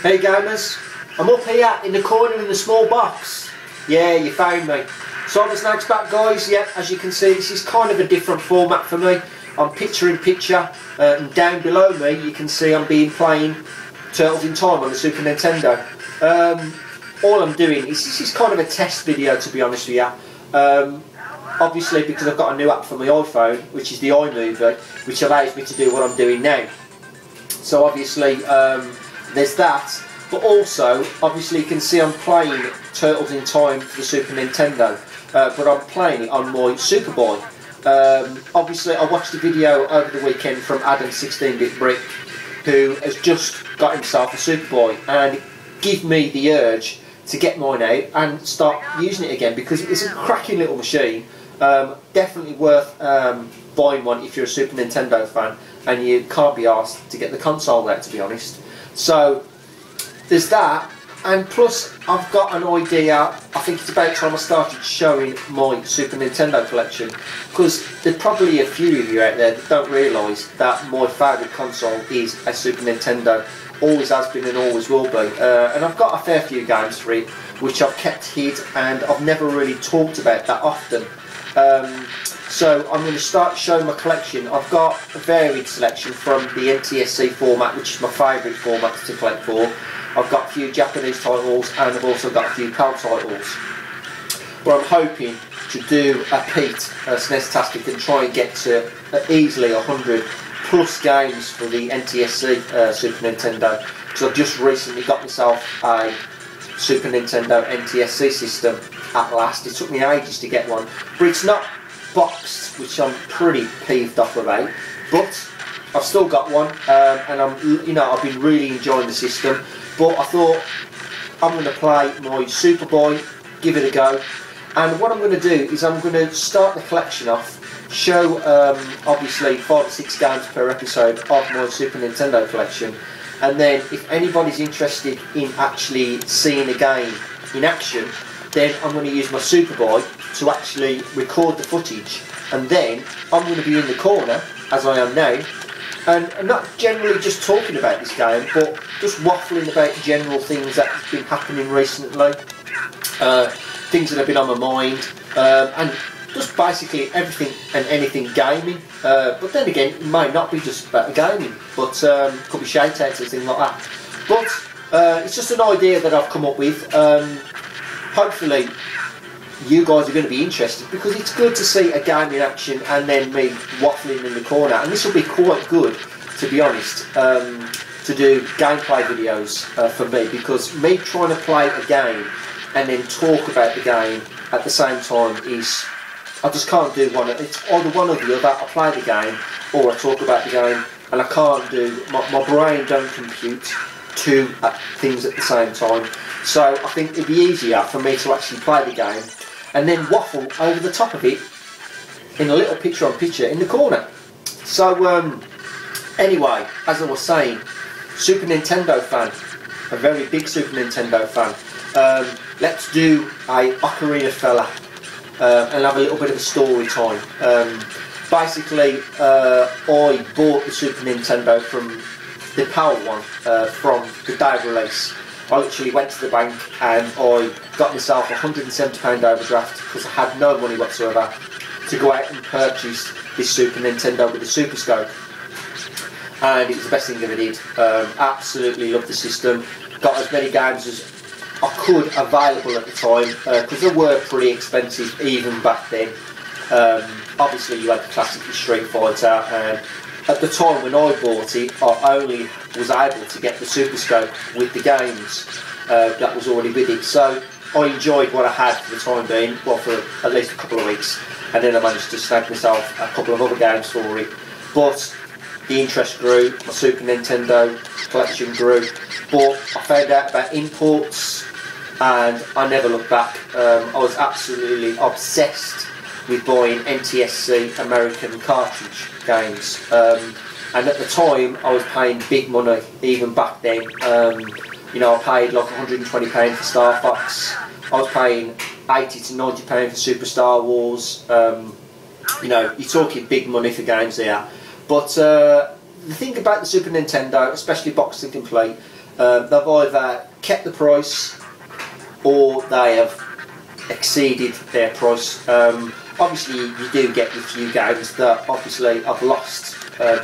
Hey gamers, I'm up here in the corner in the small box. Yeah, you found me. So the Snags back guys, yeah, as you can see this is kind of a different format for me. I'm picture in picture, and down below me you can see I'm playing Turtles in Time on the Super Nintendo. All I'm doing is, this is kind of a test video to be honest with you. Obviously because I've got a new app for my iPhone, which is the iMovie, which allows me to do what I'm doing now. So obviously there's that, but also obviously you can see I'm playing Turtles in Time for the Super Nintendo, but I'm playing it on my Superboy. Obviously I watched a video over the weekend from Adam 16-bit Brick, who has just got himself a Superboy, and it gave me the urge to get mine out and start using it again because it's a cracking little machine. Definitely worth buying one if you're a Super Nintendo fan and you can't be asked to get the console out, to be honest. So there's that, and plus I've got an idea. I think it's about time I started showing my Super Nintendo collection, because there's probably a few of you out there that don't realise that my favourite console is a Super Nintendo. Always has been and always will be, and I've got a fair few games for it which I've kept hid and I've never really talked about that often. So I'm going to start showing my collection. I've got a varied selection from the NTSC format, which is my favourite format to collect for. I've got a few Japanese titles and I've also got a few PAL titles. But I'm hoping to do a Pete SNES-tastic and try and get to easily 100 plus games for the NTSC Super Nintendo, because I've just recently got myself a Super Nintendo NTSC system at last. It took me ages to get one, but it's not boxed, which I'm pretty peeved off about, but I've still got one, and I've been really enjoying the system. But I thought I'm going to play my Superboy, give it a go, and what I'm going to do is I'm going to start the collection off, show obviously 5 or 6 games per episode of my Super Nintendo collection, and then if anybody's interested in actually seeing a game in action, then I'm going to use my Superboy to actually record the footage, and then I'm going to be in the corner, as I am now, and not generally just talking about this game, but just waffling about general things that have been happening recently, things that have been on my mind, and just basically everything and anything gaming. But then again, it might not be just about gaming, but could be shout-outs and things like that. But it's just an idea that I've come up with. Hopefully you guys are going to be interested, because it's good to see a game in action and then me waffling in the corner, and this will be quite good, to be honest, to do gameplay videos for me, because me trying to play a game and then talk about the game at the same time is, I just can't do one. It's either one or the other. I play the game or I talk about the game, and I can't do, my brain don't compute two things at the same time. So I think it'd be easier for me to actually play the game and then waffle over the top of it in a little picture-on-picture in the corner. So anyway, as I was saying, Super Nintendo fan, a very big Super Nintendo fan. Let's do a Ocarina Fella and have a little bit of a story time. Basically, I bought the Super Nintendo from the PAL one from the day of release. I literally went to the bank and I got myself a £170 overdraft because I had no money whatsoever to go out and purchase this Super Nintendo with the Super Scope, and it was the best thing I ever did. Absolutely loved the system. Got as many games as I could available at the time, because they were pretty expensive even back then. Obviously you had the classic Street Fighter, and at the time when I bought it, I only was able to get the Super Scope with the games that was already with it. So I enjoyed what I had for the time being, well, for at least a couple of weeks, and then I managed to snag myself a couple of other games for it. But the interest grew, my Super Nintendo collection grew, but I found out about imports and I never looked back. I was absolutely obsessed with buying NTSC American cartridge games, and at the time I was paying big money even back then. You know, I paid like £120 for Star Fox, I was paying £80 to £90 for Super Star Wars. You know, you're talking big money for games there. But the thing about the Super Nintendo, especially boxed and complete, They've either kept the price or they have exceeded their price. Obviously you do get a few games that obviously I've lost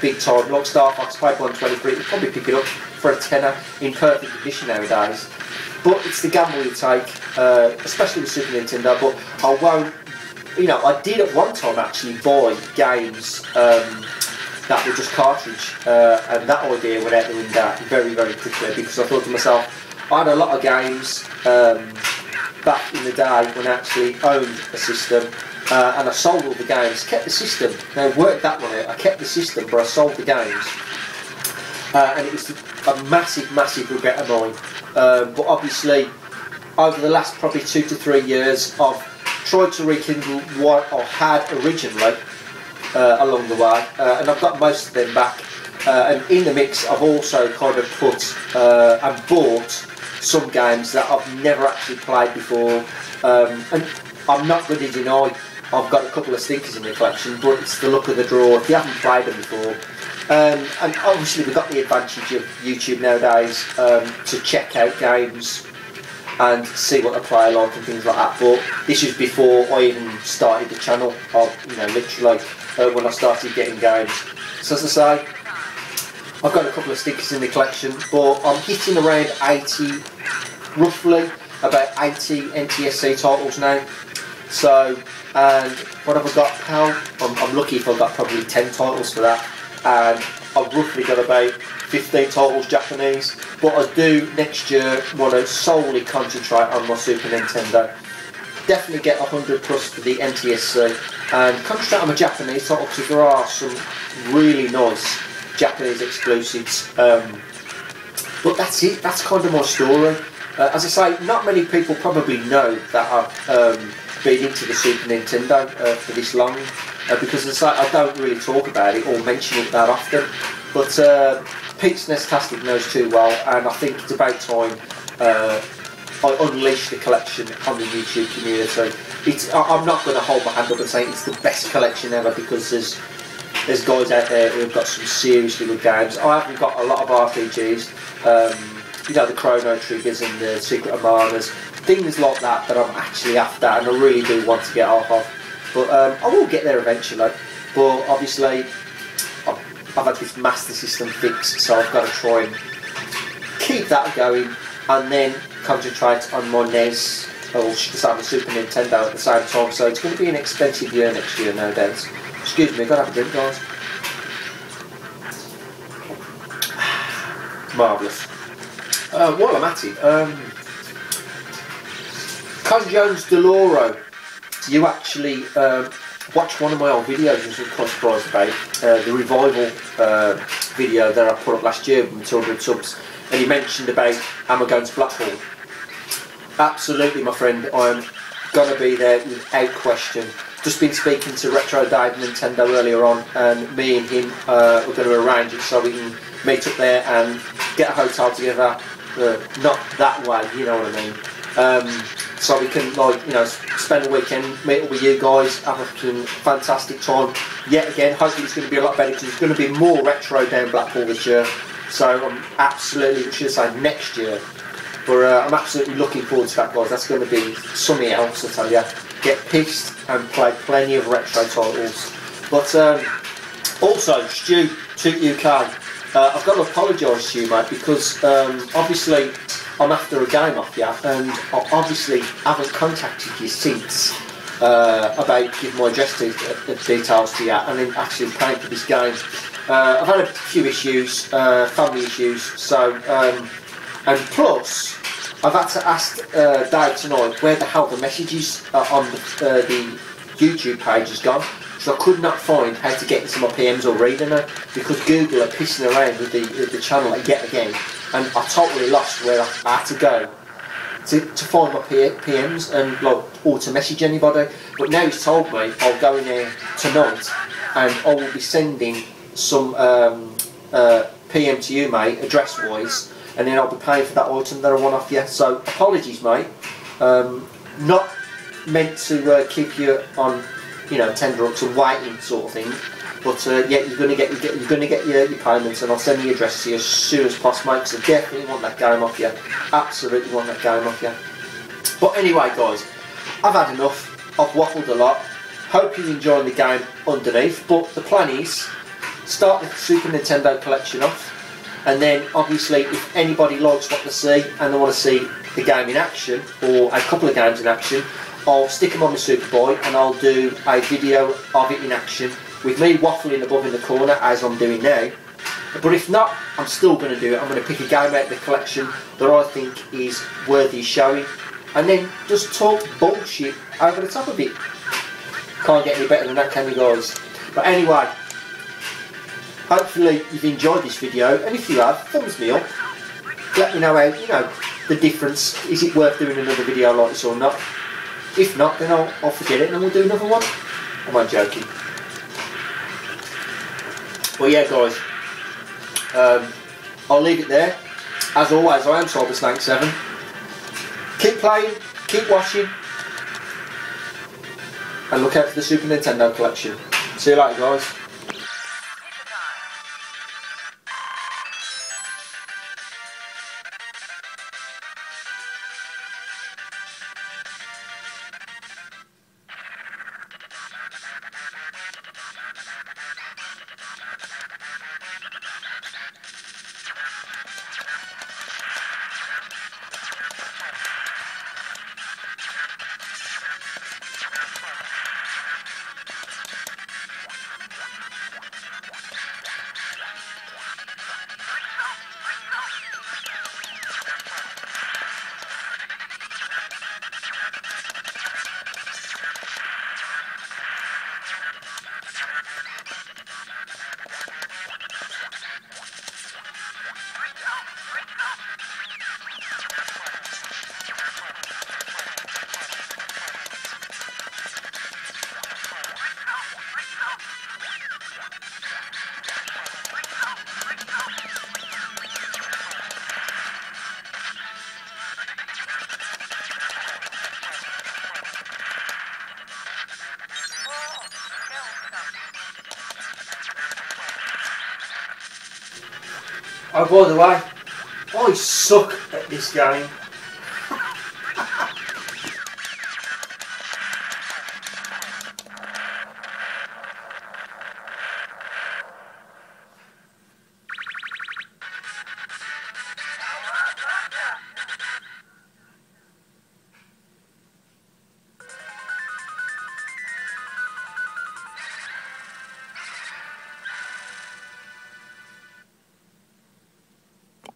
big time. Like Star Fox, paid 123, you'd probably pick it up for a tenner in perfect condition nowadays. But it's the gamble you take, especially with Super Nintendo. But I won't, you know, I did at one time actually buy games that were just cartridge, and that idea went out the window very, very quickly, because I thought to myself, I had a lot of games back in the day when I actually owned a system, and I sold all the games, kept the system. Now worked that one out, I kept the system but I sold the games, and it was a massive, massive regret of mine. But obviously over the last probably 2 to 3 years I've tried to rekindle what I had originally along the way, and I've got most of them back, and in the mix I've also kind of put and bought some games that I've never actually played before, and I'm not going to deny I've got a couple of stinkers in the collection, but it's the luck of the draw if you haven't played them before. And obviously we've got the advantage of YouTube nowadays to check out games and see what they play like and things like that. But this was before I even started the channel, you know, literally when I started getting games. So as I say, I've got a couple of stickers in the collection, but I'm hitting around 80, roughly about 80 NTSC titles now. So, and what have I got, pal? I'm lucky if I've got probably 10 titles for that, and I've roughly got about 15 titles Japanese, but I do next year want to solely concentrate on my Super Nintendo. Definitely get 100 plus for the NTSC, and concentrate on my Japanese title, because there are some really nice Japanese exclusives. But that's it, that's kind of my story. As I say, not many people probably know that I've been into the Super Nintendo for this long, because as I say, I don't really talk about it or mention it that often. But Pete's Nestastic knows too well, and I think it's about time I unleash the collection on the YouTube community. I'm not going to hold my hand up and say it's the best collection ever, because there's guys out there who have got some seriously good games. I haven't got a lot of RPGs, you know, the Chrono Triggers and the Secret of Manas, things like that I'm actually after, and I really do want to get off of. But I will get there eventually. But obviously, I've had this Master System fix, so I've got to try and keep that going, and then concentrate on my NES, or should I say my Super Nintendo at the same time. So it's going to be an expensive year next year, no doubt. Excuse me, I've got to have a drink, guys. Marvellous. While I'm at it, Con Jones Deloro, you actually watched one of my old videos, which I was quite surprised about, the revival video that I put up last year with 200 subs, and you mentioned about am I going to Blackpool? Absolutely, my friend, I'm going to be there without question. Just been speaking to Retro Dave Nintendo earlier on, and me and him we're going to arrange it so we can meet up there and get a hotel together. Not that way, you know what I mean. So we can, like, you know, spend the weekend, meet up with you guys, have a fantastic time. Yet again, hopefully it's going to be a lot better, because it's going to be more retro down Blackpool this year. So I'm absolutely, should I say next year, but I'm absolutely looking forward to that, guys. That's going to be something else, I tell you. Get pissed and play plenty of retro titles. But also, Stu, Toot UK, I've got to apologise to you, mate, because obviously I'm after a game off you, and I obviously haven't contacted you since about giving my address details to you and then actually paying for this game. I've had a few issues, family issues, so and plus I've had to ask Dave tonight where the hell the messages on the YouTube page has gone, because I could not find how to get into my PMs or reading it, because Google are pissing around with the channel yet again, and I totally lost where I had to go to find my PMs and like or to message anybody. But now he's told me I'll go in there tonight and I will be sending some PM to you, mate, address wise, and then I'll be paying for that item that I want off you. So apologies, mate. Not meant to keep you on, you know, tender up to waiting sort of thing. But yeah, you're gonna get your payments, and I'll send the address to you as soon as possible, mate, because I definitely want that game off you. Absolutely want that game off you. But anyway, guys, I've had enough. I've waffled a lot. Hope you're enjoying the game underneath. But the plan is start the Super Nintendo collection off, and then obviously if anybody likes what they see and they want to see the game in action, or a couple of games in action, I'll stick them on the Superboy and I'll do a video of it in action with me waffling above in the corner as I'm doing now. But if not, I'm still going to do it. I'm going to pick a game out of the collection that I think is worthy showing, and then just talk bullshit over the top of it. Can't get any better than that, can you guys? But anyway, hopefully you've enjoyed this video, and if you have, thumbs me up. Let me know how, you know, the difference. Is it worth doing another video like this or not? If not, then I'll forget it and then we'll do another one. Am I joking? Well, yeah, guys, I'll leave it there. As always, I am Superboy7. Keep playing, keep watching, and look out for the Super Nintendo collection. See you later, guys. Oh, by the way, I suck at this game.